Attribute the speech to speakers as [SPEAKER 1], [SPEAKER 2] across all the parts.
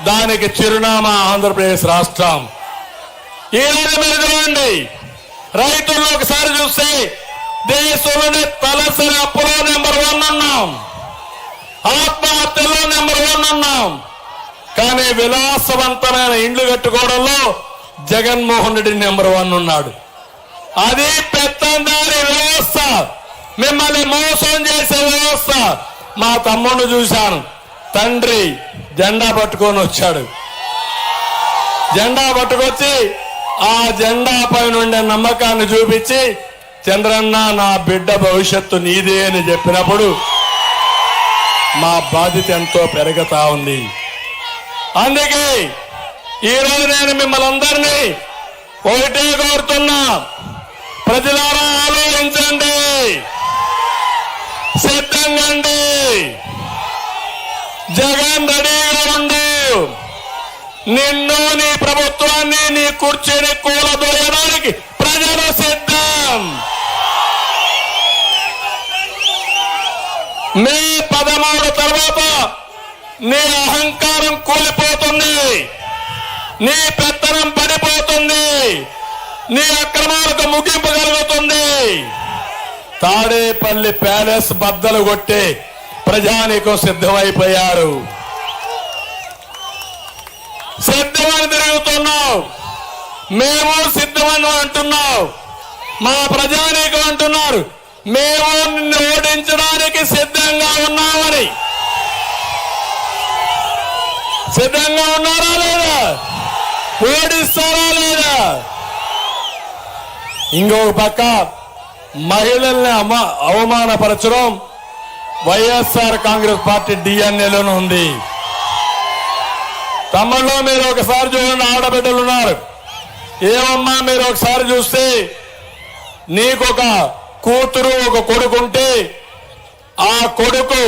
[SPEAKER 1] దానికి చిరునామా ఆంధ్రప్రదేశ్ రాష్ట్రం. ఈ రోజు మీరు చూడండి, రైతుల్లో ఒకసారి చూస్తే దేశంలోనే తలసరి అప్పులో నెంబర్ 1 ఉన్నాం, ఆత్మహత్యలో నెంబర్ 1 ఉన్నాం. కానీ విలాసవంతమైన ఇండ్లు కట్టుకోవడంలో జగన్మోహన్ రెడ్డి నెంబర్ 1 ఉన్నాడు. అది పెత్తందారి వ్యవస్థ, మిమ్మల్ని మోసం చేసే వ్యవస్థ. మా తమ్ముడు చూశాను, తండ్రి జెండా పట్టుకొని వచ్చాడు. జెండా పట్టుకొచ్చి ఆ జెండా పైన ఉండే నమ్మకాన్ని చూపించి, చంద్రన్న నా బిడ్డ భవిష్యత్తు నీదే అని చెప్పినప్పుడు మా బాధ్యత ఎంతో పెరుగుతా ఉంది. అందుకే ఈరోజు నేను మిమ్మల్ని అందరినీ ఒకటే కోరుతున్నా, ప్రజలారా ఆలోచించండి, సిద్ధంగండి. జగన్ రెడీగా ఉండు. నిన్ను, నీ ప్రభుత్వాన్ని, నీ కుర్చీని కూలదోయడానికి ప్రజలు సిద్ధం. మే 13 తర్వాత నీ అహంకారం కూలిపోతుంది, నీ పెత్తనం పడిపోతుంది, నీ అక్రమాలకు ముగింపు కలుగుతుంది. తాడేపల్లి ప్యాలెస్ బద్దలు కొట్టే ప్రజానీకం సిద్ధమైపోయారు. సిద్ధమని తిరుగుతున్నావు, మేము సిద్ధమని అంటున్నావు. మా ప్రజానీకం అంటున్నారు మేము నిన్ను ఓడించడానికి సిద్ధంగా ఉన్నామని. సిద్ధంగా ఉన్నారా లేదా? ఓడిస్తారా లేదా? ఇంకొక పక్క మహిళల్ని అవమానపరచడం వైఎస్ఆర్ కాంగ్రెస్ పార్టీ డిఎన్ఏలోనే ఉంది. తమ్ముళ్ళు మీరు ఒకసారి చూడండి, ఆడబిడ్డలు ఉన్నారు. ఏమమ్మా మీరు ఒకసారి చూస్తే, నీకొక కూతురు ఒక కొడుకుంటే ఆ కొడుకు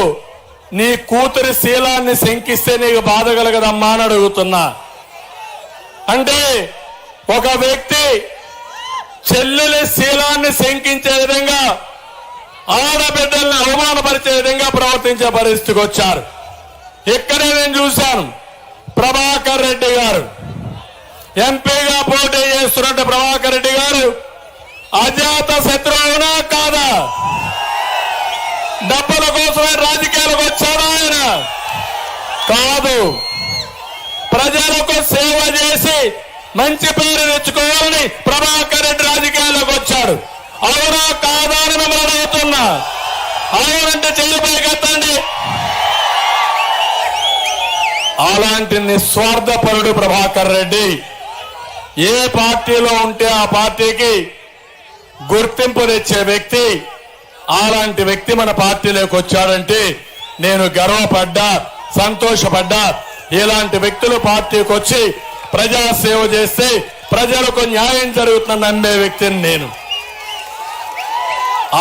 [SPEAKER 1] నీ కూతురి శీలాన్ని శంకిస్తే నీకు బాధ కలగదమ్మా అని అడుగుతున్నా. అంటే ఒక వ్యక్తి చెల్లెలి శీలాన్ని శంకించే విధంగా, ఆడబిడ్డల్ని అవమానపరిచే విధంగా ప్రవర్తించే పరిస్థితికి వచ్చారు. ఇక్కడే నేను చూశాను, ప్రభాకర్ రెడ్డి గారు ఎంపీగా పోటీ చేస్తున్నట్టు ప్రభాకర్ రెడ్డి గారు అజాత శత్రువునా కాదా? డబ్బుల కోసమే రాజకీయాలకు వచ్చాడా ఆయన? కాదు. ప్రజలకు సేవ చేసి మంచి పేరు తెచ్చుకోవాలని ప్రభాకర్ రెడ్డి రాజకీయాలకు వచ్చాడు. అవునా కాదా అని మిమ్మల్ని అడుగుతున్నా. అవునంటే చెయ్యి పైకెత్తండి. అలాంటి నిస్వార్థపరుడు ప్రభాకర్ రెడ్డి. ఏ పార్టీలో ఉంటే ఆ పార్టీకి గుర్తింపు తెచ్చే వ్యక్తి. అలాంటి వ్యక్తి మన పార్టీలోకి వచ్చాడంటే నేను గర్వపడ్డా, సంతోషపడ్డా. ఇలాంటి వ్యక్తులు పార్టీకి వచ్చి ప్రజాసేవ చేస్తే ప్రజలకు న్యాయం జరుగుతుందని నమ్మే వ్యక్తిని నేను.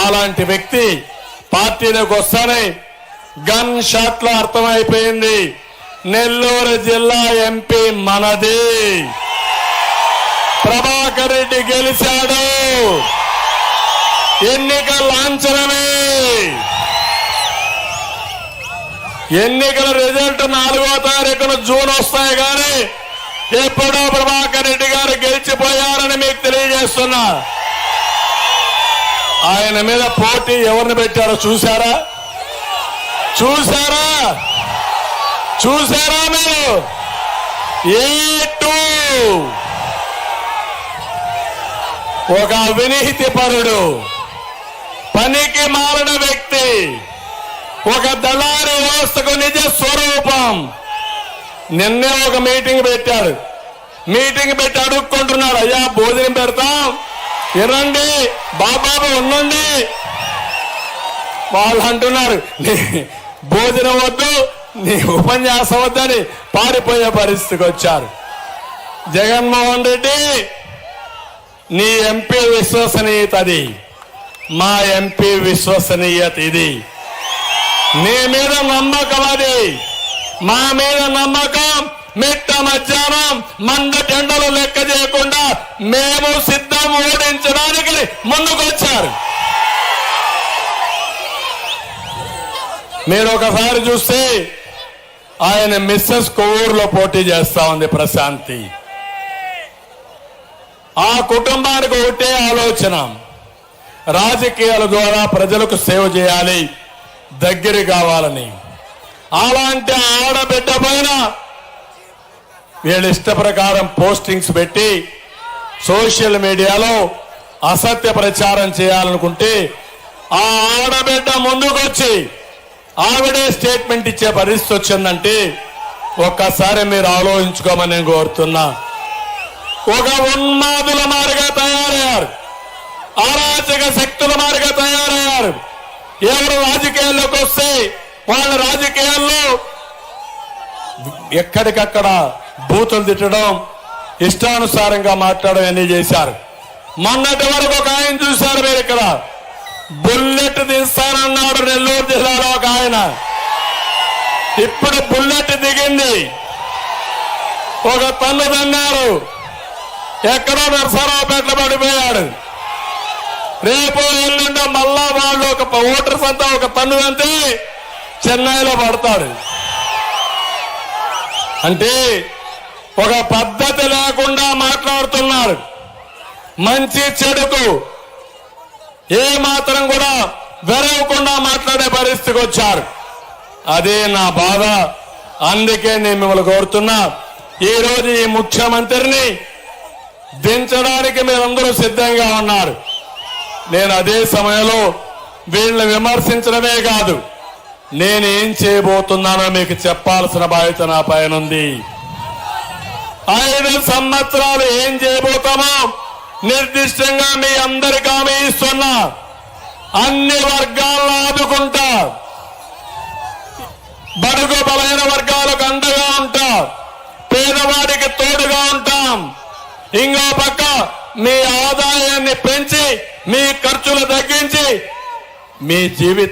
[SPEAKER 1] అలాంటి వ్యక్తి పార్టీలోకి వస్తానే గన్ షాట్ లో అర్థమైపోయింది, నెల్లూరు జిల్లా ఎంపీ మనది. ప్రభాకర్ రెడ్డి గెలిచాడు. ఎన్నికల లాంఛనమే. ఎన్నికల రిజల్ట్ 4వ తారీఖున జూన్ వస్తాయి కానీ ఎప్పుడో ప్రభాకర్ రెడ్డి గారు గెలిచిపోయారని మీకు తెలియజేస్తున్నా. ఆయన మీద పోటీ ఎవరిని పెట్టారో చూశారా? చూశారా? చూశారా మీరు? ఒక అవినీతి పరుడు, పనికి మారిన వ్యక్తి, ఒక దళారీ వ్యవస్థకు నిజ స్వరూపం. నిన్నే ఒక మీటింగ్ పెట్టాడు. మీటింగ్ పెట్టి అడుక్కుంటున్నాడు, అయ్యా భోజనం పెడతాం, వినండి బాబాబు ఉండండి. వాళ్ళు అంటున్నారు భోజనం వద్దు, నీ ఉపన్యాసం వద్దని పారిపోయే పరిస్థితికి వచ్చారు. జగన్మోహన్ రెడ్డి, నీ ఎంపీ విశ్వసనీయత అది, మా ఎంపీ విశ్వసనీయత ఇది. నీ మీద నమ్మకం అది, మా మీద నమ్మకం. మిట్ట మధ్యాహ్నం మంద టెండలు లెక్క చేయకుండా మేము సిద్ధం ఓడించడానికి ముందుకొచ్చారు. మీరు ఒకసారి చూస్తే ఆయన మిస్సెస్ కోవూరులో పోటీ చేస్తా ఉంది ప్రశాంతి. ఆ కుటుంబానికి ఒకటే ఆలోచన, రాజకీయాల ద్వారా ప్రజలకు సేవ చేయాలి, దగ్గర కావాలని. అలాంటి ఆడబిడ్డ పైన వీళ్ళ ఇష్ట ప్రకారం పోస్టింగ్స్ పెట్టి సోషల్ మీడియాలో అసత్య ప్రచారం చేయాలనుకుంటే ఆ ఆడబిడ్డ ముందుకొచ్చి ఆవిడే స్టేట్మెంట్ ఇచ్చే పరిస్థితి వచ్చిందంటే ఒక్కసారి మీరు ఆలోచించుకోమని నేను కోరుతున్నా. ఒక ఉన్మాదుల మారిగా తయారయ్యారు, అరాచక శక్తుల మారిగా తయారయ్యారు. ఎవరు రాజకీయాల్లోకి వస్తే వాళ్ళ రాజకీయాల్లో ఎక్కడికక్కడ బూతులు తిట్టడం, ఇష్టానుసారంగా మాట్లాడడం అన్ని చేశారు. మొన్నటి వరకు ఒక ఆయన చూశారు మీరు, ఇక్కడ బుల్లెట్ తీస్తానన్నాడు నెల్లూరు జిల్లాలో ఒక ఆయన. ఇప్పుడు బుల్లెట్ దిగింది, ఒక తన్ను తన్నారు, ఎక్కడో నరసరావుపేటలో పడిపోయాడు. రేపు ఎల్లుండో మళ్ళా వాళ్ళు ఒక ఓటర్స్ అంతా ఒక తన్ను అంతే చెన్నైలో పడతాడు. అంటే ఒక పద్ధతి లేకుండా మాట్లాడుతున్నారు. మంచి చెడుకు ఏ మాత్రం కూడా వెరవకుండా మాట్లాడే పరిస్థితికి వచ్చారు. అదే నా బాధ. అందుకే నేను మిమ్మల్ని కోరుతున్నా, ఈ రోజు ఈ ముఖ్యమంత్రిని దించడానికి మీరందరూ సిద్ధంగా ఉన్నారు. నేను అదే సమయంలో వీళ్ళని విమర్శించడమే కాదు, నేనేం చేయబోతున్నానో మీకు చెప్పాల్సిన బాధ్యత నా పైన ఉంది. 5 సంవత్సరాలు ఏం చేయబోతామో నిర్దిష్టంగా మీ అందరికీ హామీ ఇస్తున్నా. అన్ని వర్గాలను ఆదుకుంటా, బడుగు బలైన వర్గాలకు అండగా ఉంటా, పేదవాడికి తోడుగా ఉంటాం. ఇంకో పక్క మీ ఆదాయాన్ని పెంచి మీ ఖర్చులు తగ్గించి మీ జీవితం